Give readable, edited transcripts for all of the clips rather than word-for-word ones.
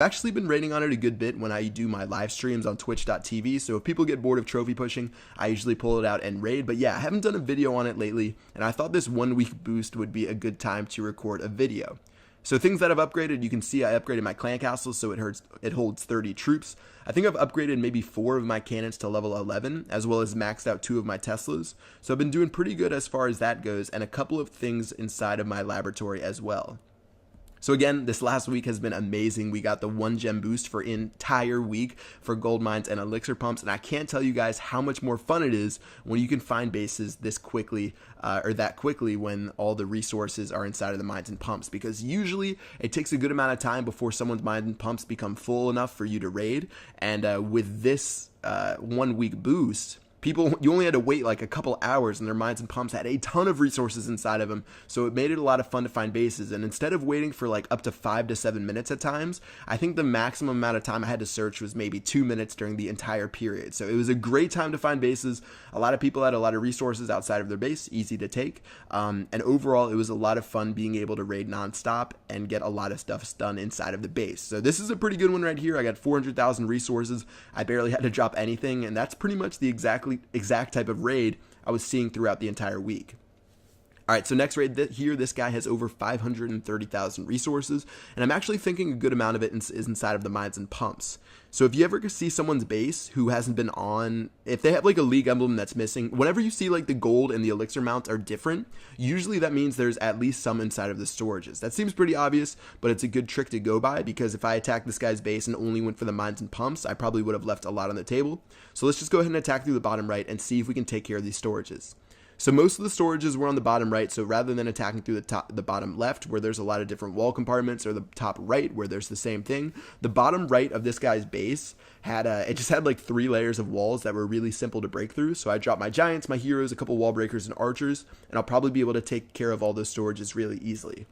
I've actually been raiding on it a good bit when I do my live streams on twitch.tv, so if people get bored of trophy pushing, I usually pull it out and raid. But yeah, I haven't done a video on it lately, and I thought this 1 week boost would be a good time to record a video. So things that I've upgraded, you can see I upgraded my clan castle so it holds 30 troops. I think I've upgraded maybe 4 of my cannons to level 11, as well as maxed out 2 of my Teslas. So I've been doing pretty good as far as that goes, and a couple of things inside of my laboratory as well. So again, this last week has been amazing. We got the 1 gem boost for entire week for gold mines and elixir pumps, and I can't tell you guys how much more fun it is when you can find bases this quickly or that quickly when all the resources are inside of the mines and pumps, because usually it takes a good amount of time before someone's mines and pumps become full enough for you to raid. And with this 1 week boost, you only had to wait like a couple hours, and their mines and pumps had a ton of resources inside of them, so it made it a lot of fun to find bases. And instead of waiting for like up to 5 to 7 minutes at times, I think the maximum amount of time I had to search was maybe 2 minutes during the entire period. So it was a great time to find bases. A lot of people had a lot of resources outside of their base, easy to take, and overall it was a lot of fun being able to raid nonstop and get a lot of stuff done inside of the base. So this is a pretty good one right here. I got 400,000 resources. I barely had to drop anything, and that's pretty much the exact type of raid I was seeing throughout the entire week. Alright, so next raid here, this guy has over 530,000 resources, and I'm actually thinking a good amount of it is inside of the mines and pumps. So if you ever see someone's base who hasn't been on, if they have like a league emblem that's missing, whenever you see like the gold and the elixir mounts are different, usually that means there's at least some inside of the storages. That seems pretty obvious, but it's a good trick to go by, because if I attacked this guy's base and only went for the mines and pumps, I probably would have left a lot on the table. So let's just go ahead and attack through the bottom right and see if we can take care of these storages. So most of the storages were on the bottom right, so rather than attacking through the bottom left, where there's a lot of different wall compartments, or the top right, where there's the same thing, the bottom right of this guy's base it just had like 3 layers of walls that were really simple to break through. So I dropped my giants, my heroes, a couple wall breakers, and archers, and I'll probably be able to take care of all those storages really easily.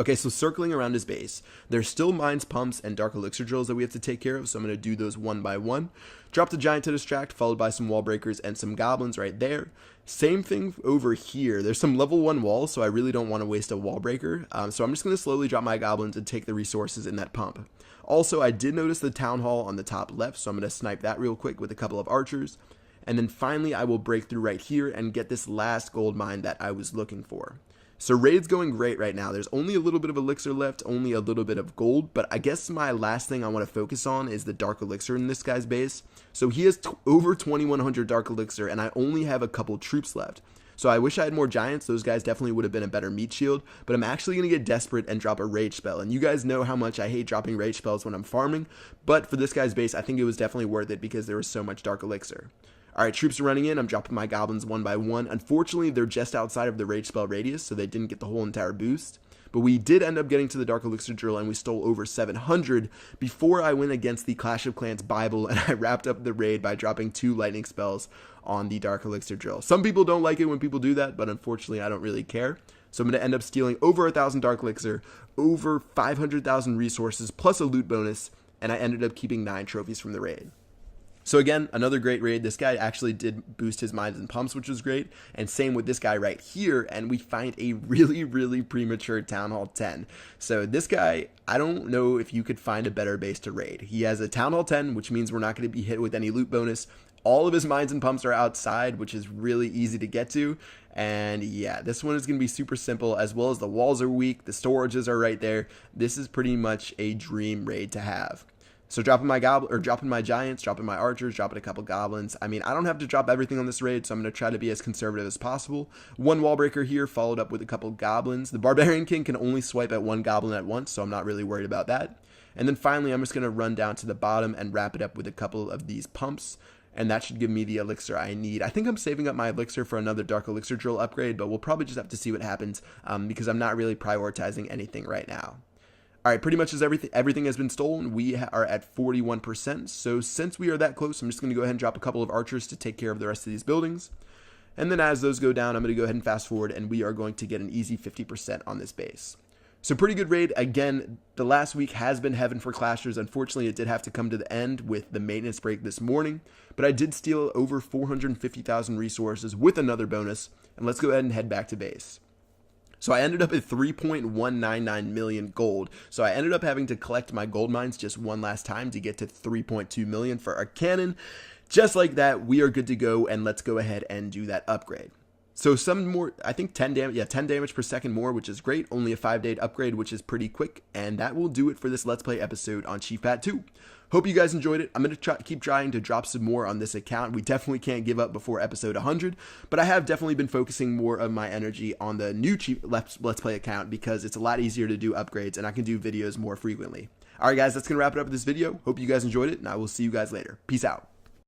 Okay, so circling around his base, there's still mines, pumps, and dark elixir drills that we have to take care of, so I'm going to do those one by one. Drop the giant to distract, followed by some wall breakers and some goblins right there. Same thing over here. There's some level 1 walls, so I really don't want to waste a wall breaker. So I'm just going to slowly drop my goblins and take the resources in that pump. Also, I did notice the town hall on the top left, so I'm going to snipe that real quick with a couple of archers. And then finally, I will break through right here and get this last gold mine that I was looking for. So raid's going great right now. There's only a little bit of elixir left, only a little bit of gold, but I guess my last thing I want to focus on is the dark elixir in this guy's base. So he has over 2100 dark elixir, and I only have a couple troops left. So I wish I had more giants. Those guys definitely would have been a better meat shield, but I'm actually going to get desperate and drop a rage spell. And you guys know how much I hate dropping rage spells when I'm farming, but for this guy's base, I think it was definitely worth it because there was so much dark elixir. Alright, troops are running in. I'm dropping my goblins one by one. Unfortunately, they're just outside of the rage spell radius, so they didn't get the whole entire boost. But we did end up getting to the dark elixir drill, and we stole over 700 before I went against the Clash of Clans Bible, and I wrapped up the raid by dropping 2 lightning spells on the dark elixir drill. Some people don't like it when people do that, but unfortunately I don't really care. So I'm going to end up stealing over 1,000 dark elixir, over 500,000 resources, plus a loot bonus, and I ended up keeping 9 trophies from the raid. So again, another great raid. This guy actually did boost his mines and pumps, which was great. And same with this guy right here. And we find a really premature Town Hall 10. So this guy, I don't know if you could find a better base to raid. He has a Town Hall 10, which means we're not going to be hit with any loot bonus. All of his mines and pumps are outside, which is really easy to get to. And yeah, this one is going to be super simple, as well as the walls are weak. The storages are right there. This is pretty much a dream raid to have. So dropping my giants, dropping my archers, dropping a couple goblins. I mean, I don't have to drop everything on this raid, so I'm going to try to be as conservative as possible. 1 wall breaker here, followed up with a couple goblins. The Barbarian King can only swipe at 1 goblin at once, so I'm not really worried about that. And then finally, I'm just going to run down to the bottom and wrap it up with a couple of these pumps. And that should give me the elixir I need. I think I'm saving up my elixir for another dark elixir drill upgrade, but we'll probably just have to see what happens because I'm not really prioritizing anything right now. Alright, pretty much as everything has been stolen. We are at 41%, so since we are that close, I'm just going to go ahead and drop a couple of archers to take care of the rest of these buildings. And then as those go down, I'm going to go ahead and fast forward, and we are going to get an easy 50% on this base. So pretty good raid. Again, the last week has been heaven for clashers. Unfortunately, it did have to come to the end with the maintenance break this morning, but I did steal over 450,000 resources with another bonus, and let's go ahead and head back to base. So I ended up at 3.199 million gold. So I ended up having to collect my gold mines just one last time to get to 3.2 million for our cannon. Just like that, we are good to go, and let's go ahead and do that upgrade. So some more, I think 10 damage, yeah, 10 damage per second more, which is great. Only a 5-day upgrade, which is pretty quick. And that will do it for this Let's Play episode on Chief Pat 2. Hope you guys enjoyed it. I'm going to keep trying to drop some more on this account. We definitely can't give up before episode 100, but I have definitely been focusing more of my energy on the new Chief Let's Play account because it's a lot easier to do upgrades and I can do videos more frequently. All right, guys, that's going to wrap it up with this video. Hope you guys enjoyed it, and I will see you guys later. Peace out.